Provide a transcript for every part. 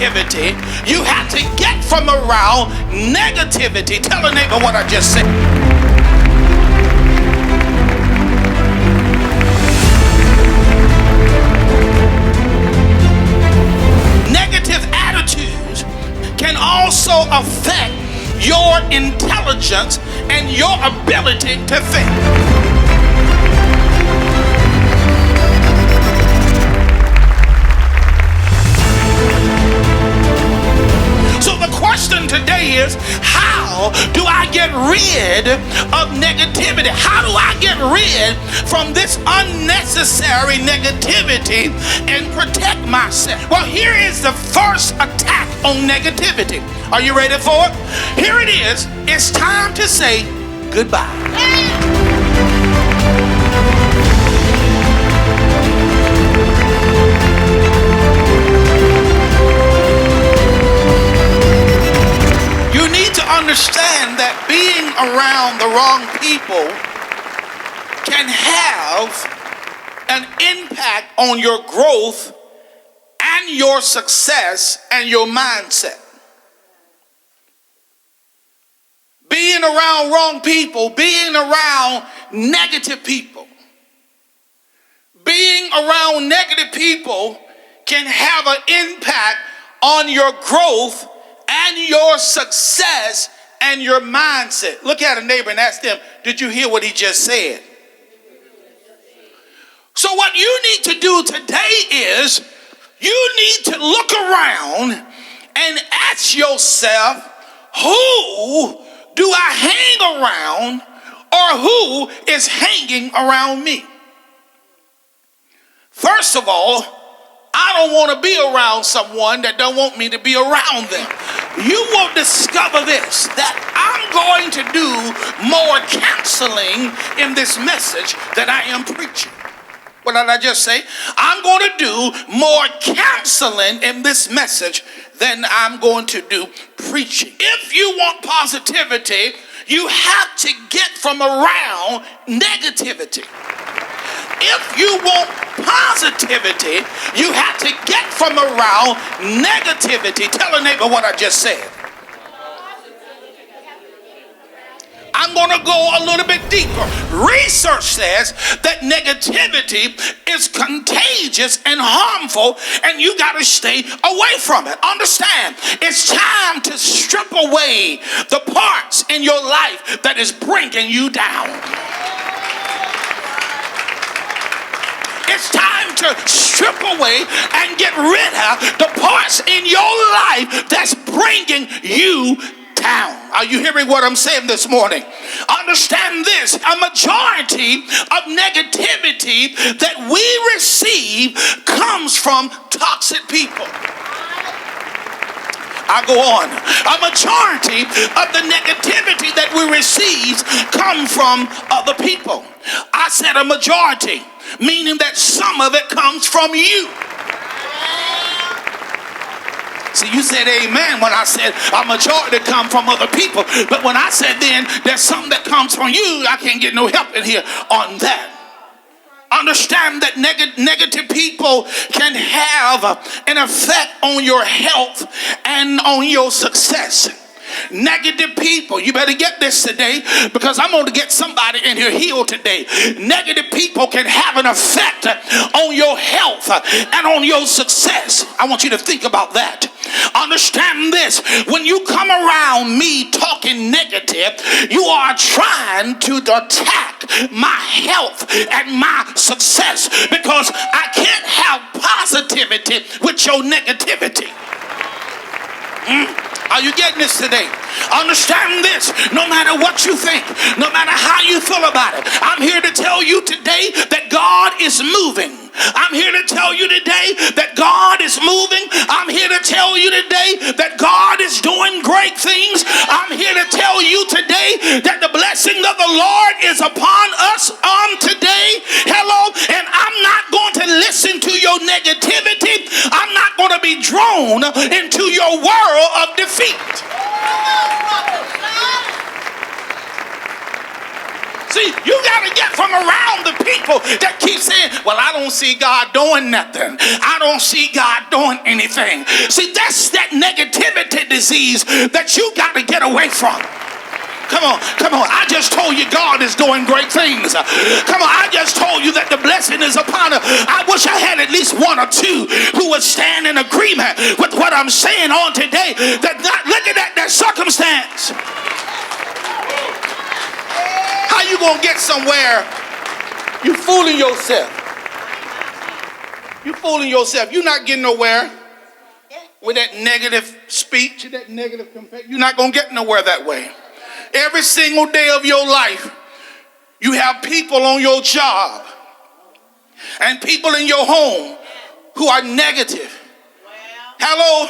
positivity, you have to get from around negativity. Tell a neighbor what I just said. Negative attitudes can also affect your intelligence and your ability to think. So the question today is, how do I get rid of negativity? How do I get rid from this unnecessary negativity and protect myself? Well, here is the first attack on negativity. Are you ready for it? Here it is. It's time to say goodbye. You need to understand that being around the wrong people can have an impact on your growth and your success and your mindset. Being around wrong people, being around negative people, being around negative people can have an impact on your growth and your success and your mindset. Look at a neighbor and ask them, did you hear what he just said? So what you need to do today is you need to look around and ask yourself, who do I hang around, or who is hanging around me? First of all, I don't want to be around someone that don't want me to be around them. You will discover this, that I'm going to do more counseling in this message that I am preaching. What did I just say? I'm going to do more counseling in this message than I'm going to do preaching. If you want positivity, you have to get from around negativity. If you want positivity, you have to get from around negativity. Tell a neighbor what I just said. I'm going to go a little bit deeper. Research says that negativity is contagious and harmful, and you got to stay away from it. Understand, it's time to strip away the parts in your life that is bringing you down. It's time to strip away and get rid of the parts in your life that's bringing you down. Are you hearing what I'm saying this morning? Understand this. A majority of negativity that we receive comes from toxic people. I go on. A majority of the negativity that we receive come from other people. I said a majority, meaning that some of it comes from you. See, you said amen when I said a majority come from other people. But when I said then there's something that comes from you, I can't get no help in here on that. Understand that negative people can have an effect on your health and on your success. Negative people, you better get this today, because I'm going to get somebody in here healed today. Negative people can have an effect on your health and on your success. I want you to think about that. Understand this. When you come around me talking negative, you are trying to attack my health and my success, because I can't have positivity with your negativity. Are you getting this today? Understand this. No matter what you think, no matter how you feel about it, I'm here to tell you today that God is moving. I'm here to tell you today that God is moving. I'm here to tell you today that God is doing great things. I'm here to tell you today that the blessing of the Lord is upon us on today. Hello. And I'm not going to listen to your negativity. I'm not going to be drawn into your world of defeat. See, you got to get from around the people people that keep saying, well, I don't see God doing nothing. I don't see God doing anything. See, that's that negativity disease that you got to get away from. Come on, come on. I just told you God is doing great things. Come on, I just told you that the blessing is upon us. I wish I had at least one or two who would stand in agreement with what I'm saying on today. That not looking at that circumstance. How you gonna get somewhere? You fooling yourself. You fooling yourself. You're not getting nowhere with that negative speech, that negative compare. You're not gonna get nowhere that way. Every single day of your life, you have people on your job and people in your home who are negative. Hello?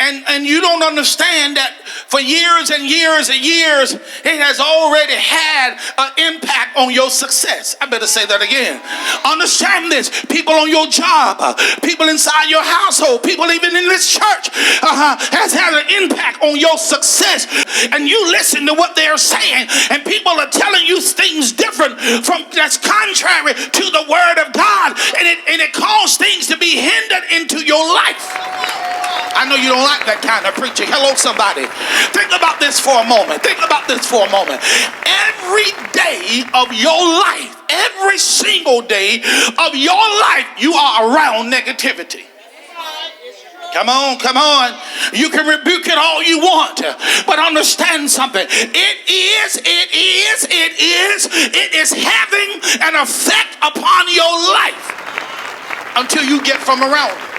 And you don't understand that for years and years and years, it has already had an impact on your success. I better say that again. Understand this. People on your job, people inside your household, people even in this church has had an impact on your success. And you listen to what they're saying, and people are telling you things different from that's contrary to the word of God. And it causes things to be hindered into your life. I know you don't like that kind of preaching. Hello, somebody. Think about this for a moment. Think about this for a moment. Every day of your life, every single day of your life, you are around negativity. Come on, come on. You can rebuke it all you want, but understand something. It is having an effect upon your life until you get from around it.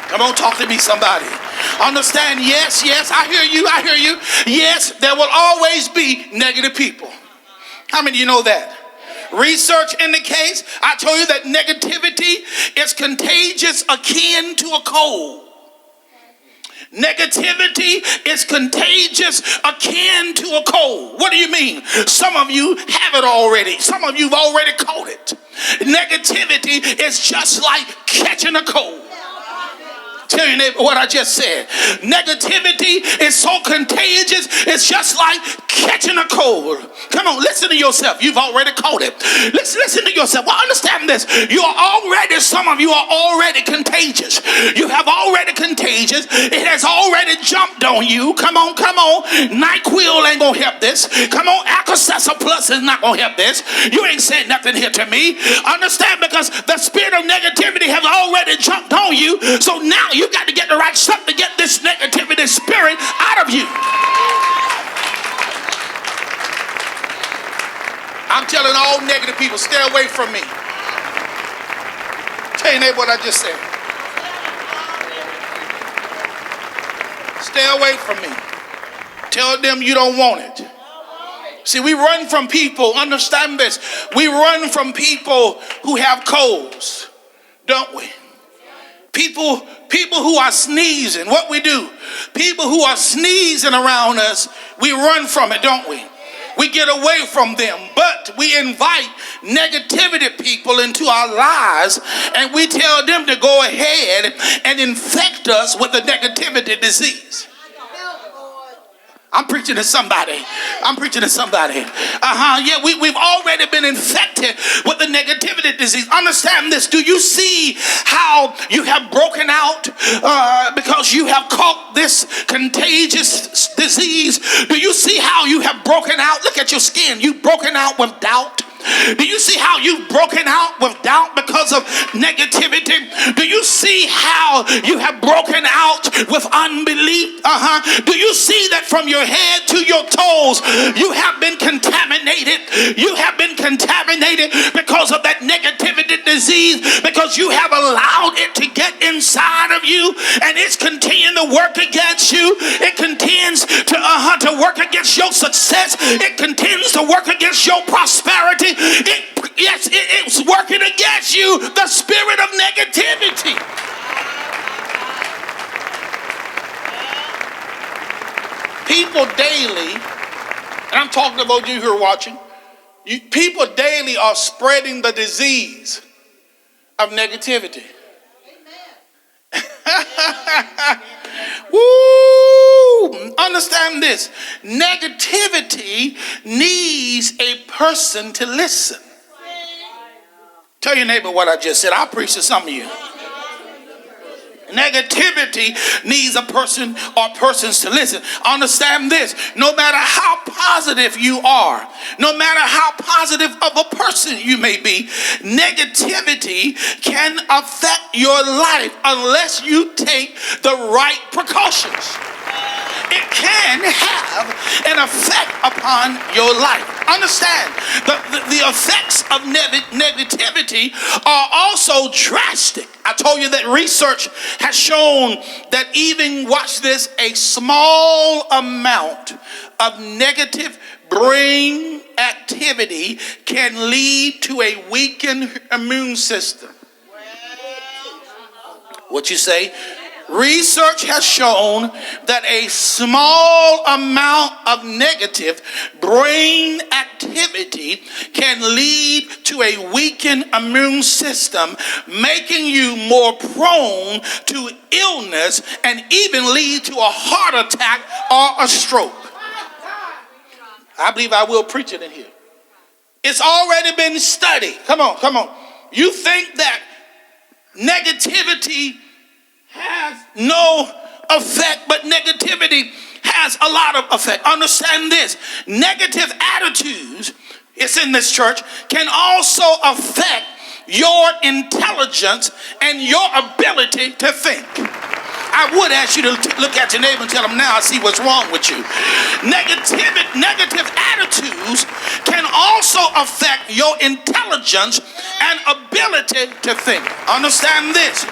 Come on, talk to me, somebody. Understand, yes, I hear you. Yes, there will always be negative people. How many of you know that? Research indicates, I told you that negativity is contagious akin to a cold. Negativity is contagious akin to a cold. What do you mean? Some of you have it already. Some of you have already caught it. Negativity is just like catching a cold. Tell your neighbor what I just said. Negativity is so contagious, it's just like catching a cold. Come on, listen to yourself. You've already caught it. Listen to yourself. Well, understand this. Some of you are already contagious. You have already contagious. It has already jumped on you. Come on. NyQuil ain't gonna help this. Come on, Alka-Seltzer Plus is not gonna help this. You ain't saying nothing here to me. Understand, because the spirit of negativity has already jumped on you. So now you got to get the right stuff to get this negativity spirit out of you. I'm telling all negative people, stay away from me. Tell your neighbor what I just said. Stay away from me. Tell them you don't want it. See, we run from people, understand this. We run from people who have colds, don't we? People who are sneezing, what we do, people who are sneezing around us, we run from it, don't we? We get away from them, but we invite negativity people into our lives, and we tell them to go ahead and infect us with the negativity disease. I'm preaching to somebody. Yeah, we've already been infected with the negativity disease. Understand this. Do you see how you have broken out because you have caught this contagious disease? Do you see how you have broken out? Look at your skin. You've broken out with doubt. Do you see how you've broken out with doubt because of negativity? Do you see how you have broken out with unbelief? Do you see that from your head to your toes, you have been contaminated? You have been contaminated because of that negativity disease, because you have allowed it to get inside of you, and it's continuing to work against you. It continues to work against your success. It continues to work against your prosperity. It's working against you, the spirit of negativity. People daily, and I'm talking about you who are watching, people daily are spreading the disease of negativity. Woo! Understand this. Negativity needs a person to listen. Tell your neighbor what I just said. I'll preach to some of you. Negativity needs a person or persons to listen. Understand this. No matter how positive you are, no matter how positive of a person you may be, negativity can affect your life unless you take the right precautions. It can have an effect upon your life. Understand, the effects of negativity are also drastic. I told you that research has shown that even, watch this, a small amount of negative brain activity can lead to a weakened immune system. What you say? Research has shown that a small amount of negative brain activity can lead to a weakened immune system, making you more prone to illness and even lead to a heart attack or a stroke. I believe I will preach it in here. It's already been studied. Come on. You think that negativity has no effect, but negativity has a lot of effect. Understand this. Negative attitudes, it's in this church, can also affect your intelligence and your ability to think. I would ask you to look at your neighbor and tell them, now I see what's wrong with you. Negative attitudes can also affect your intelligence and ability to think. Understand this.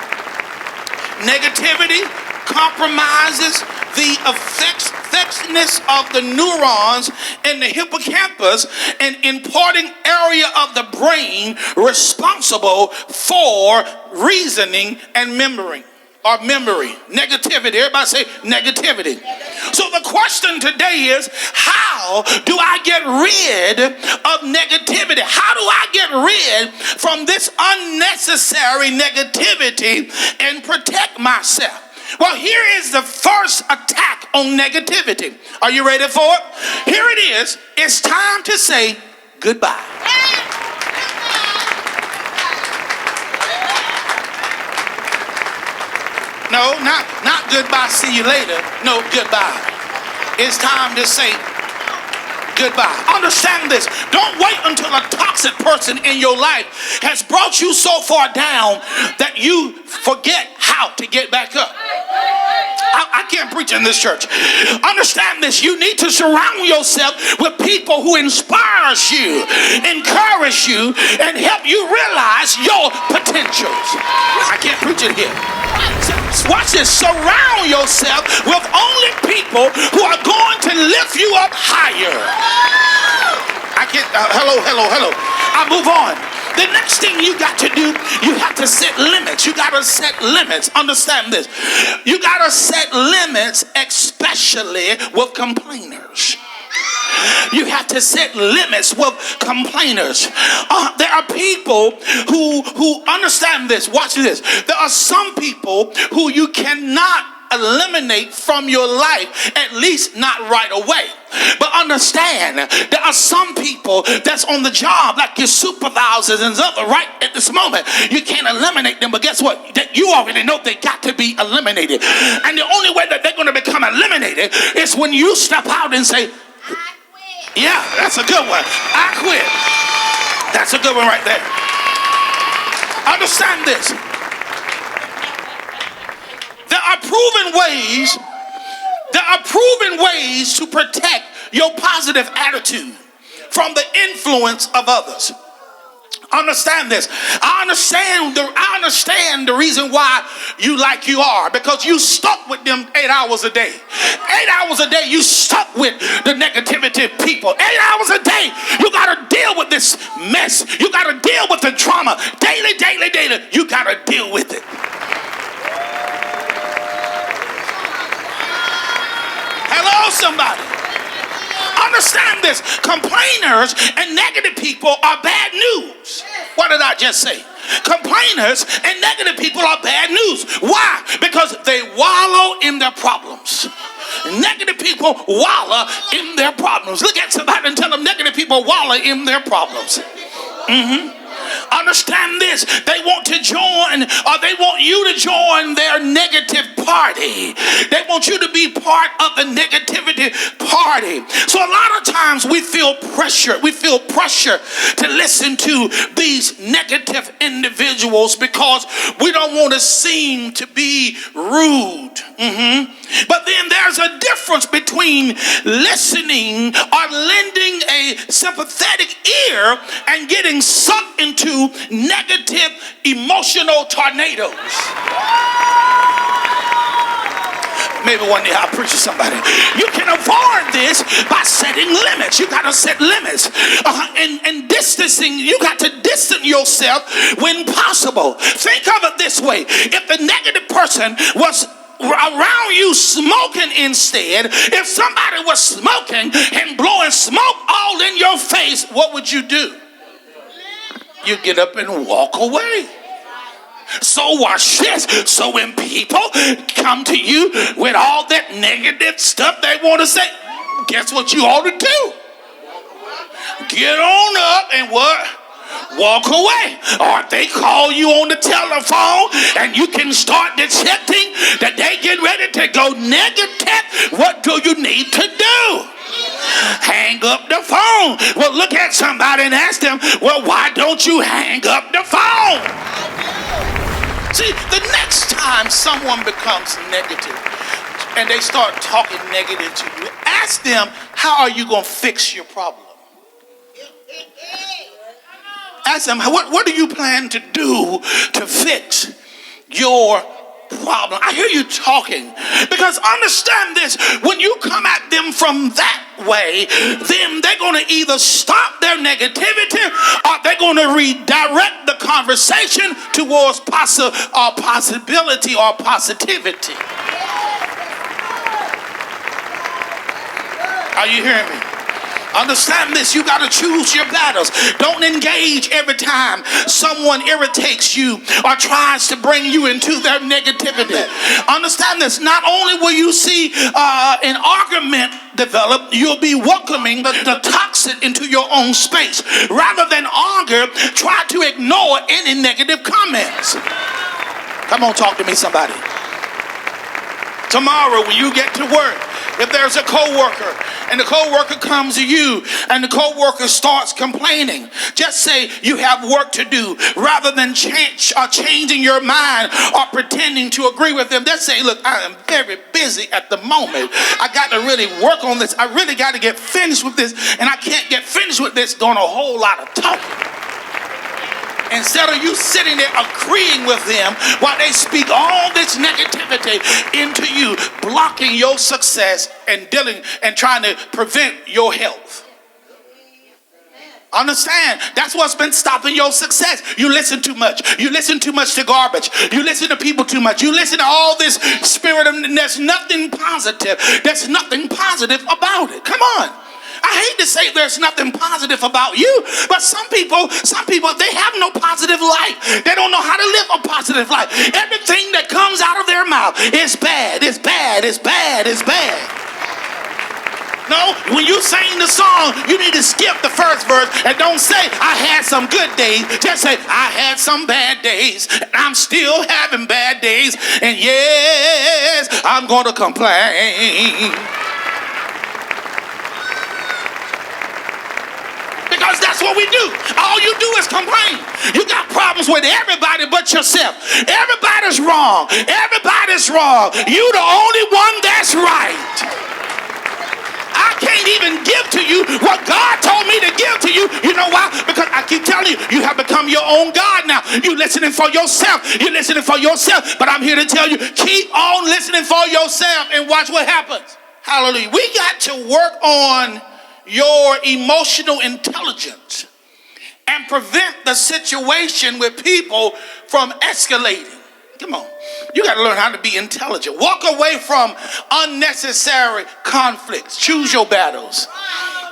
Negativity compromises the effectiveness of the neurons in the hippocampus, an important area of the brain responsible for reasoning and memory. Negativity. Everybody say negativity. So the question today is, how do I get rid of negativity? How do I get rid from this unnecessary negativity and protect myself? Well, here is the first attack on negativity. Are you ready for it? Here it is. It's time to say goodbye. No, not goodbye, see you later. No, goodbye. It's time to say goodbye. Understand this. Don't wait until a toxic person in your life has brought you so far down that you forget how to get back up. I can't preach in this church. Understand this. You need to surround yourself with people who inspires you, encourage you, and help you realize your potentials. I can't preach it here. Watch this. Surround yourself with only people who are going to lift you up higher. I can't. Hello. I move on. The next thing you got to do, you have to set limits. You got to set limits. Understand this. You got to set limits, especially with complainers. You have to set limits with complainers. There are people who understand this. Watch this. There are some people who you cannot eliminate from your life, at least not right away. But understand, there are some people that's on the job, like your supervisors and other, right at this moment. You can't eliminate them, but guess what? That you already know they got to be eliminated. And the only way that they're going to become eliminated is when you step out and say, yeah, that's a good one. I quit. That's a good one right there. Understand this. There are proven ways to protect your positive attitude from the influence of others. Understand this. I understand the reason why you like you are, because you stuck with them 8 hours a day. 8 hours a day you stuck with the negativity people. 8 hours a day you got to deal with this mess. You got to deal with the drama daily. You got to deal with it. Hello, somebody. Understand this. Complainers and negative people are bad news. What did I just say? Complainers and negative people are bad news. Why? Because they wallow in their problems. Negative people wallow in their problems. Look at somebody and tell them negative people wallow in their problems. Understand this. They want to join, or they want you to join their negative party. They want you to be part of the negativity party. So a lot of times we feel pressure. We feel pressure to listen to these negative individuals because we don't want to seem to be rude. But then there's a difference between listening or lending a sympathetic ear and getting sucked into negative emotional tornadoes. Maybe one day I'll preach to somebody. You can avoid this by setting limits. You got to set limits. And distancing, you got to distance yourself when possible. Think of it this way. If the negative person was around you smoking instead, if somebody was smoking and blowing smoke all in your face, what would you do? You get up and walk away. So watch this. So when people come to you with all that negative stuff they want to say, guess what you ought to do? Get on up and what? Walk away. Or if they call you on the telephone and you can start detecting that they get ready to go negative, what do you need to do? Hang up the phone. Well, look at somebody and ask them, well, why don't you hang up the phone? See, the next time someone becomes negative and they start talking negative to you, ask them, how are you going to fix your problem? Ask them, what do you plan to do to fix your problem? I hear you talking, because understand this, when you come at them from that way, then they're going to either stop their negativity or they're going to redirect the conversation towards possibility or positivity. Are you hearing me? Understand this, you got to choose your battles. Don't engage every time someone irritates you or tries to bring you into their negativity. Understand this, not only will you see an argument develop, you'll be welcoming the toxic into your own space. Rather than argue, try to ignore any negative comments. Come on, talk to me, somebody. Tomorrow when you get to work, if there's a coworker and the coworker comes to you and the coworker starts complaining, just say you have work to do, rather than changing your mind or pretending to agree with them. Just say, look, I am very busy at the moment. I got to really work on this. I really got to get finished with this, and I can't get finished with this doing a whole lot of talking. Instead of you sitting there agreeing with them while they speak all this negativity into you, blocking your success and trying to prevent your health. Understand, that's what's been stopping your success. You listen too much. You listen too much to garbage. You listen to people too much. You listen to all this spirit of, there's nothing positive. There's nothing positive about it. Come on. I hate to say there's nothing positive about you, but some people, they have no positive life. They don't know how to live a positive life. Everything that comes out of their mouth is bad, it's bad, it's bad, it's bad. No, when you sing the song, you need to skip the first verse and don't say, I had some good days. Just say, I had some bad days, and I'm still having bad days, and yes, I'm going to complain. Because that's what we do. All you do is complain. You got problems with everybody but yourself. Everybody's wrong. Everybody's wrong. You the only one that's right. I can't even give to you what God told me to give to you. You know why? Because I keep telling you, you have become your own God now. You're listening for yourself. You're listening for yourself. But I'm here to tell you, keep on listening for yourself and watch what happens. Hallelujah. We got to work on your emotional intelligence and prevent the situation with people from escalating. Come on. You got to learn how to be intelligent. Walk away from unnecessary conflicts. Choose your battles.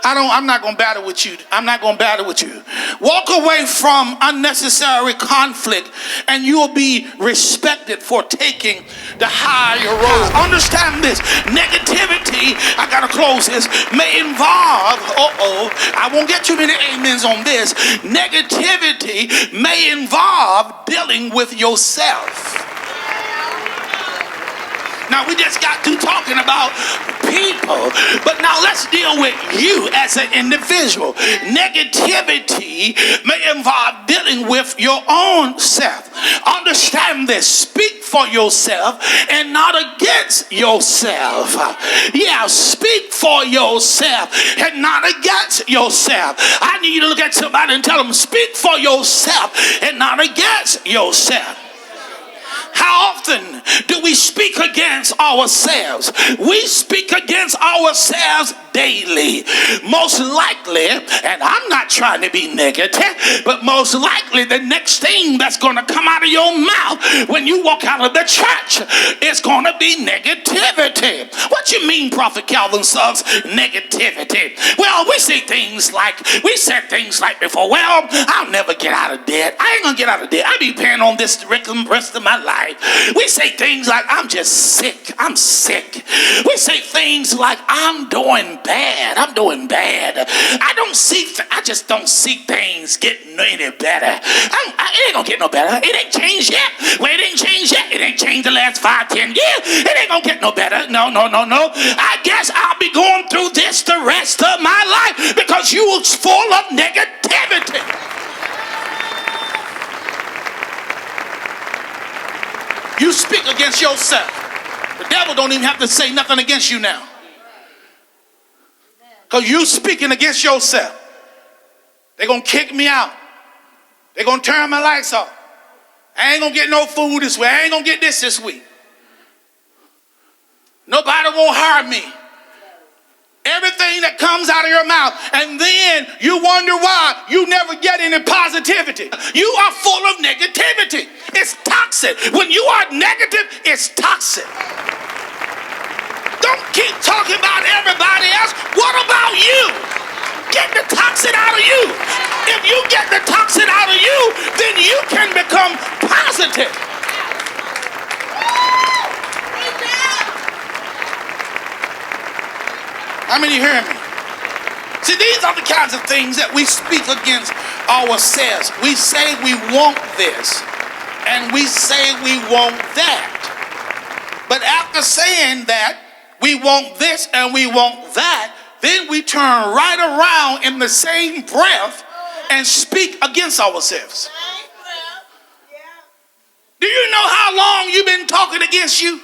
I'm not going to battle with you. I'm not going to battle with you. Walk away from unnecessary conflict and you'll be respected for taking the higher road. Understand this. Negativity, I got to close this, may involve, I won't get too many amens on this. Negativity may involve dealing with yourself. Now, we just got through talking about people, but now let's deal with you as an individual. Negativity may involve dealing with your own self. Understand this. Speak for yourself and not against yourself. Yeah, speak for yourself and not against yourself. I need you to look at somebody and tell them, speak for yourself and not against yourself. How often do we speak against ourselves? We speak against ourselves daily. Most likely, and I'm not trying to be negative, but most likely the next thing that's going to come out of your mouth when you walk out of the church is going to be negativity. What you mean, Prophet Calvin Suggs, negativity? Well, we said things like before, well, I'll never get out of debt. I ain't going to get out of debt. I'll be paying on this the rest of my life. We say things like, I'm just sick. I'm sick. We say things like, I'm doing bad. I just don't see things getting any better. It ain't gonna get no better. It ain't changed yet. Well, it ain't changed yet. It ain't changed the last 5-10 years. It ain't gonna get no better. No. I guess I'll be going through this the rest of my life because you was full of negativity. You speak against yourself. The devil don't even have to say nothing against you now. Because you speaking against yourself. They're going to kick me out. They're going to turn my lights off. I ain't going to get no food this week. I ain't going to get this week. Nobody won't hire me. Everything that comes out of your mouth, and then you wonder why you never get any positivity. You are full of negativity. It's toxic. When you are negative, it's toxic. Don't keep talking about everybody else. What about you? Get the toxin out of you. If you get the toxin out of you, then you can become positive. How many hear me? See, these are the kinds of things that we speak against ourselves. We say we want this, and we say we want that. But after saying that, we want this and we want that, then we turn right around in the same breath and speak against ourselves. Do you know how long you've been talking against you?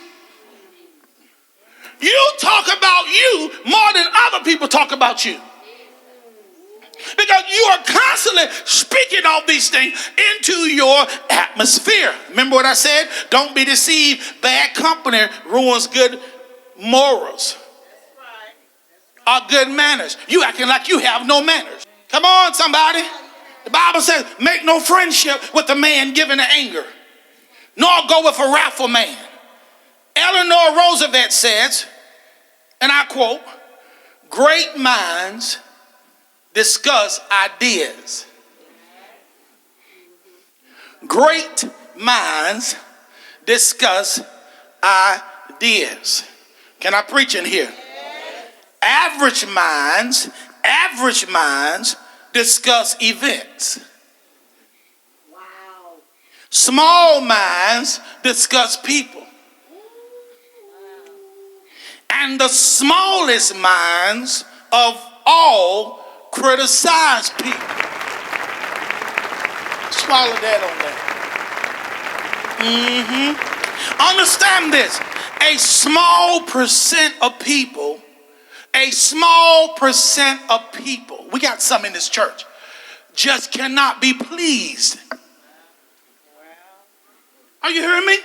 You talk about you more than other people talk about you. Because you are constantly speaking all these things into your atmosphere. Remember what I said? Don't be deceived. Bad company ruins good morals. Or good manners. You acting like you have no manners. Come on, somebody. The Bible says, make no friendship with a man given to anger, nor go with a wrathful man. Eleanor Roosevelt says, and I quote, great minds discuss ideas. Great minds discuss ideas. Can I preach in here? Average minds discuss events. Wow. Small minds discuss people. And the smallest minds of all criticize people. Swallow that on that. Understand this. A small percent of people, we got some in this church, just cannot be pleased. Are you hearing me?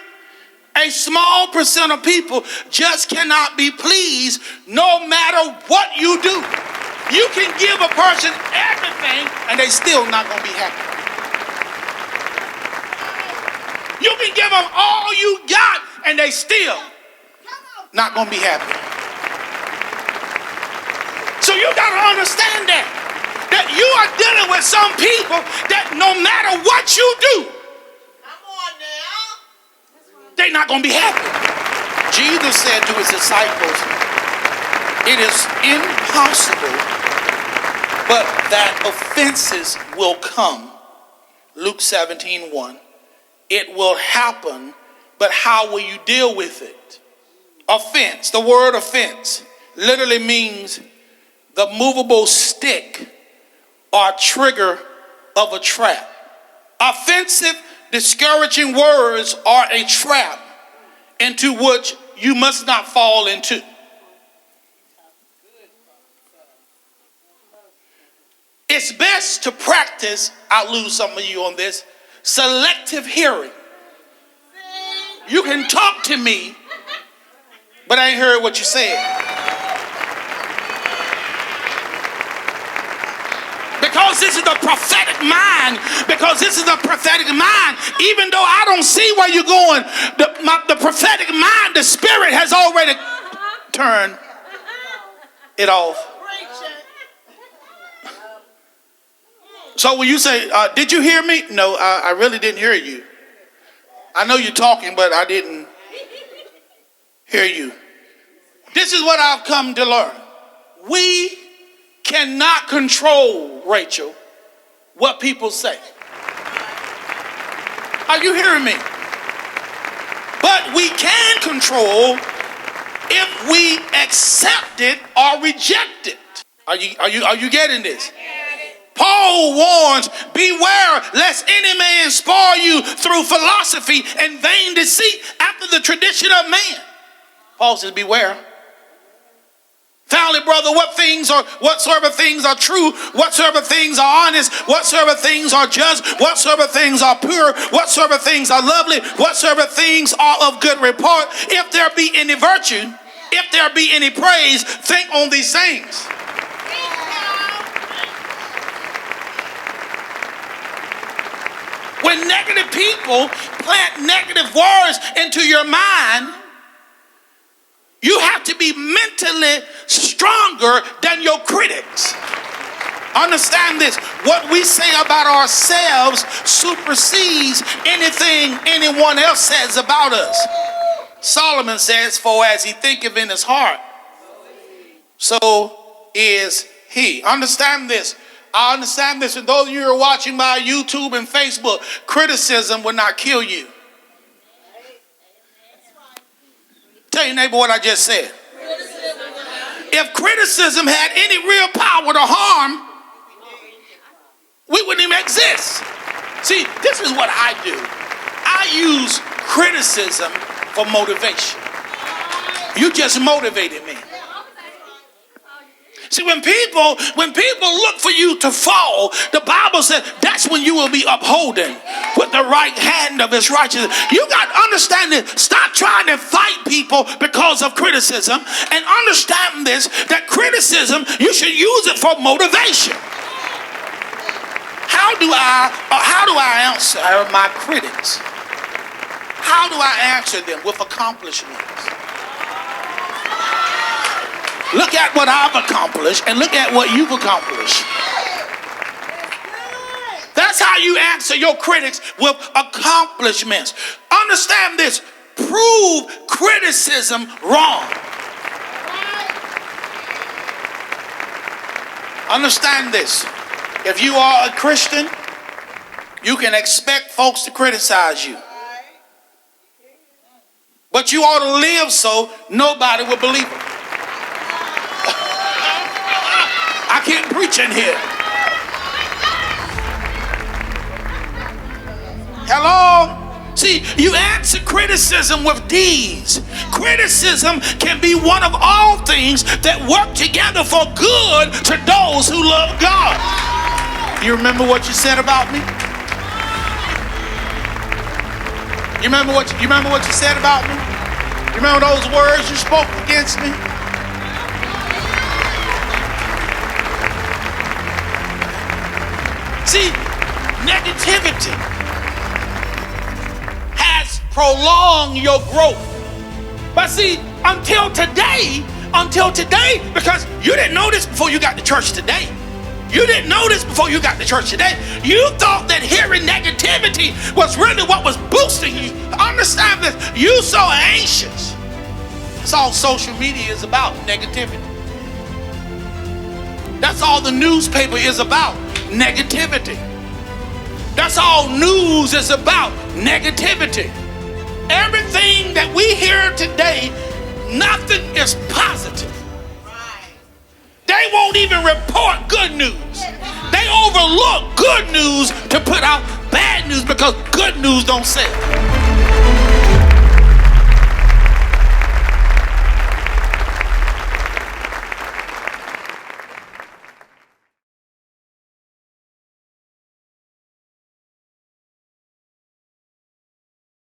A small percent of people just cannot be pleased no matter what you do. You can give a person everything and they still not going to be happy. You can give them all you got and they still not going to be happy. So So you got to understand that you are dealing with some people that no matter what you do, they're not going to be happy. Jesus said to his disciples, it is impossible, but that offenses will come. Luke 17:1. It will happen, but how will you deal with it? Offense, the word offense, literally means the movable stick or trigger of a trap. Offensive, discouraging words are a trap into which you must not fall into. It's best to practice, I'll lose some of you on this, selective hearing. You can talk to me, but I ain't heard what you said. Because this is the prophetic mind. Because this is the prophetic mind. Even though I don't see where you're going, the prophetic mind, the spirit has already turned it off. So when you say, did you hear me? No, I really didn't hear you. I know you're talking, but I didn't hear you. This is what I've come to learn. We cannot control, Rachel, what people say. Are you hearing me? But we can control if we accept it or reject it. Are you getting this? Paul warns, beware lest any man spoil you through philosophy and vain deceit after the tradition of man. Paul says, beware. Finally, brother, whatsoever things are true, whatsoever things are honest, whatsoever things are just, whatsoever things are pure, whatsoever things are lovely, whatsoever things are of good report, if there be any virtue, if there be any praise, think on these things. When negative people plant negative words into your mind, you have to be mentally stronger than your critics. Understand this. What we say about ourselves supersedes anything anyone else says about us. Solomon says, for as he thinketh in his heart, so is he. Understand this. I understand this. And those of you who are watching by YouTube and Facebook, criticism will not kill you. Tell your neighbor what I just said. If criticism had any real power to harm, we wouldn't even exist. See, this is what I do. I use criticism for motivation. You just motivated me. See, when people look for you to fall, the Bible says that's when you will be upholding with the right hand of his righteousness. You got to understand this. Stop trying to fight people because of criticism, and understand this, that criticism, you should use it for motivation. How do I answer my critics? How do I answer them? With accomplishments. Look at what I've accomplished and look at what you've accomplished. That's how you answer your critics, with accomplishments. Understand this. Prove criticism wrong. Understand this. If you are a Christian, you can expect folks to criticize you. But you ought to live so nobody will believe it. I can't preach in here. Hello? See, you answer criticism with deeds. Criticism can be one of all things that work together for good to those who love God. You remember what you said about me? You remember what you said about me? You remember those words you spoke against me? See, negativity has prolonged your growth. But see, until today, until today, because you didn't know this before you got to church today. You didn't know this before you got to church today. You thought that hearing negativity was really what was boosting you. Understand this. You so anxious. That's all social media is about, negativity. That's all the newspaper is about, negativity. That's all news is about, negativity. Everything that we hear today, nothing is positive. They won't even report good news. They overlook good news to put out bad news because good news don't sell.